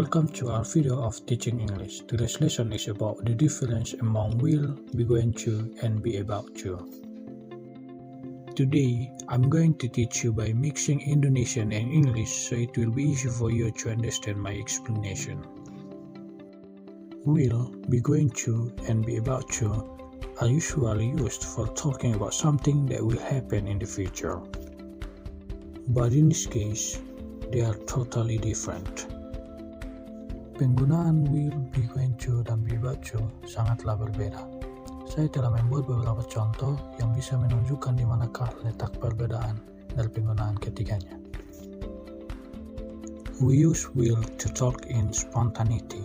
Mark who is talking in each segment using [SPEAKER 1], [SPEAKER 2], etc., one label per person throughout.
[SPEAKER 1] Welcome to our video of teaching English. Today's lesson is about the difference among will, be going to, and be about to. Today, I'm going to teach you by mixing Indonesian and English so it will be easy for you to understand my explanation. Will, be going to, and be about to are usually used for talking about something that will happen in the future. But in this case, they are totally different. Penggunaan will, be going to, dan be about to sangatlah berbeda. Saya telah membuat beberapa contoh yang bisa menunjukkan di manakah letak perbedaan dari penggunaan ketiganya. We use will to talk in spontaneity.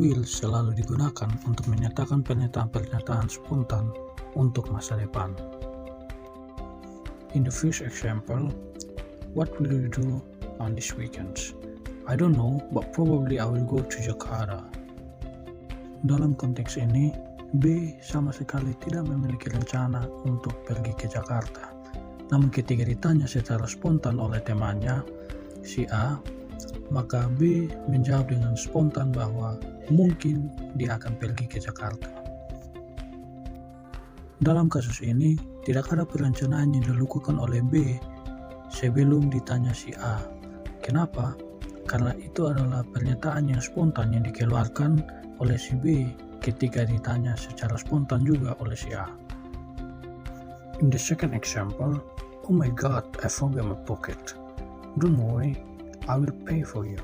[SPEAKER 1] Will selalu digunakan untuk menyatakan pernyataan-pernyataan spontan untuk masa depan. In the first example, what will you do on this weekend? I don't know, but probably I will go to Jakarta. Dalam konteks ini, B sama sekali tidak memiliki rencana untuk pergi ke Jakarta. Namun ketika ditanya secara spontan oleh temannya, si A, maka B menjawab dengan spontan bahwa mungkin dia akan pergi ke Jakarta. Dalam kasus ini, tidak ada perencanaan yang dilakukan oleh B sebelum ditanya si A. Kenapa? Karena itu adalah pernyataan yang spontan yang dikeluarkan oleh si B ketika ditanya secara spontan juga oleh si A. In the second example, oh my god, I forgot my pocket. Don't worry, I will pay for you.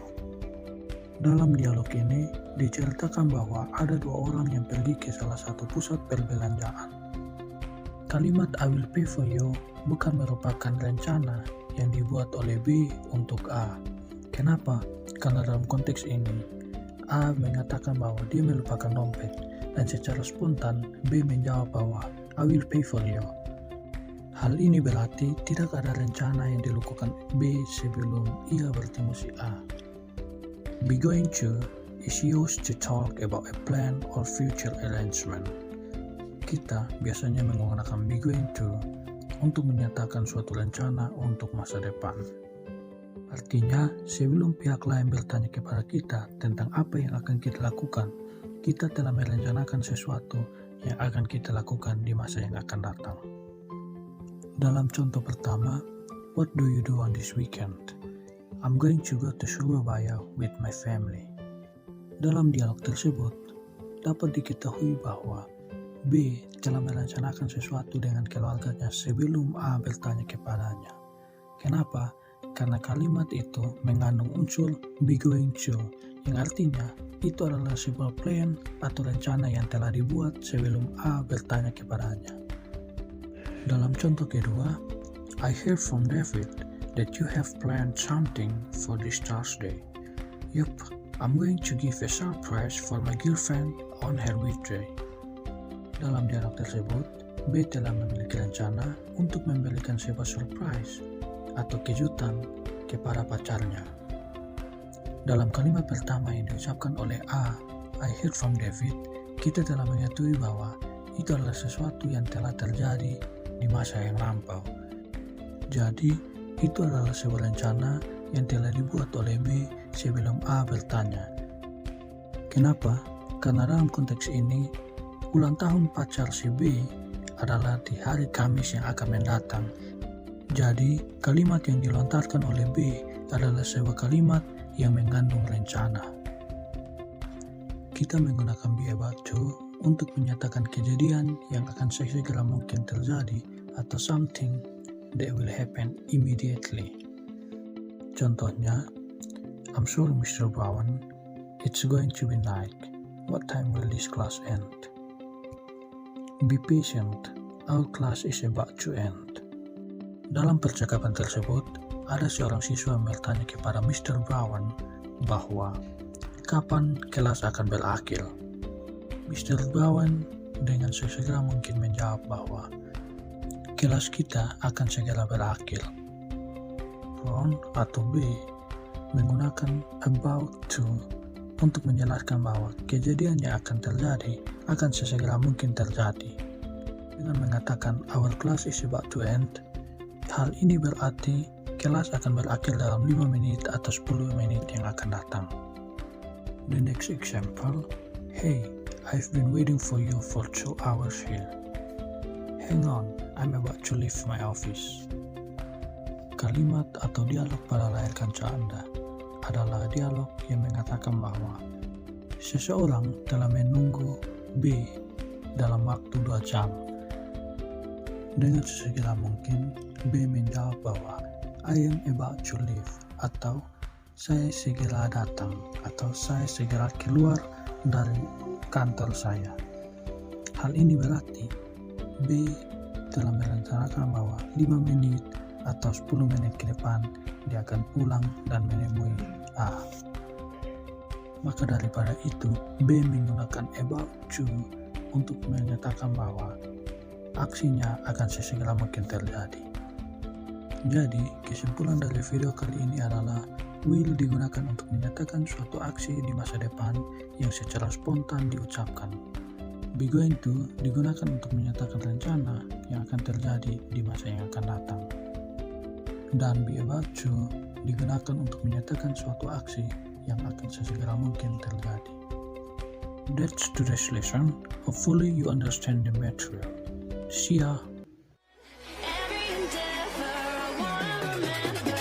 [SPEAKER 1] Dalam dialog ini diceritakan bahwa ada dua orang yang pergi ke salah satu pusat perbelanjaan. Kalimat I will pay for you bukan merupakan rencana yang dibuat oleh B untuk A. Kenapa? Karena dalam konteks ini, A mengatakan bahwa dia melupakan dompet, dan secara spontan B menjawab bahwa I will pay for you. Hal ini berarti tidak ada rencana yang dilakukan B sebelum ia bertemu si A. Be going to is used to talk about a plan or future arrangement. Kita biasanya menggunakan be going to untuk menyatakan suatu rencana untuk masa depan. Artinya, sebelum pihak lain bertanya kepada kita tentang apa yang akan kita lakukan, kita telah merencanakan sesuatu yang akan kita lakukan di masa yang akan datang. Dalam contoh pertama, what do you do on this weekend? I'm going to go to Surabaya with my family. Dalam dialog tersebut, dapat diketahui bahwa B telah merencanakan sesuatu dengan keluarganya sebelum A bertanya kepadanya. Kenapa? Karena kalimat itu mengandung unsur be going to, yang artinya itu adalah sebuah plan atau rencana yang telah dibuat sebelum A bertanya kepadanya. Dalam contoh kedua, I heard from David that you have planned something for this Thursday. Yup, I'm going to give a surprise for my girlfriend on her birthday. Dalam dialog tersebut, B telah memiliki rencana untuk memberikan sebuah surprise atau kejutan kepada pacarnya. Dalam kalimat pertama yang diucapkan oleh A, I heard from David, kita telah mengetahui bahwa itu adalah sesuatu yang telah terjadi di masa yang lampau. Jadi, itu adalah sebuah rencana yang telah dibuat oleh B sebelum A bertanya. Kenapa? Karena dalam konteks ini, ulang tahun pacar si B adalah di hari Kamis yang akan mendatang. Jadi, kalimat yang dilontarkan oleh B adalah sebuah kalimat yang mengandung rencana. Kita menggunakan be about to untuk menyatakan kejadian yang akan segera mungkin terjadi atau something that will happen immediately. Contohnya, I'm sorry Mr. Brown, it's going to be night. What time will this class end? Be patient, our class is about to end. Dalam percakapan tersebut, ada seorang siswa yang bertanya kepada Mr. Brown bahwa kapan kelas akan berakhir. Mr. Brown dengan sesegera mungkin menjawab bahwa kelas kita akan segera berakhir. Brown atau B menggunakan about to untuk menjelaskan bahwa kejadian yang akan terjadi akan sesegera mungkin terjadi. Dengan mengatakan our class is about to end, hal ini berarti kelas akan berakhir dalam 5 menit atau 10 menit yang akan datang. The next example, hey, I've been waiting for you for 2 hours here. Hang on, I'm about to leave my office. Kalimat atau dialog pada layar kaca Anda adalah dialog yang mengatakan bahwa seseorang telah menunggu B dalam waktu 2 jam. Dengan sesegera mungkin, B menjawab bahwa I am about to leave, atau saya segera datang, atau saya segera keluar dari kantor saya. Hal ini berarti B telah merencanakan bahwa 5 menit atau 10 menit ke depan dia akan pulang dan menemui A. Maka daripada itu, B menggunakan about to untuk menyatakan bahwa aksinya akan sesegera mungkin terjadi. Jadi, kesimpulan dari video kali ini adalah will digunakan untuk menyatakan suatu aksi di masa depan yang secara spontan diucapkan. Be going to digunakan untuk menyatakan rencana yang akan terjadi di masa yang akan datang. Dan be about to digunakan untuk menyatakan suatu aksi yang akan sesegera mungkin terjadi. That's today's lesson. Hopefully you understand the material. See ya!
[SPEAKER 2] Every endeavor, I wanna remember.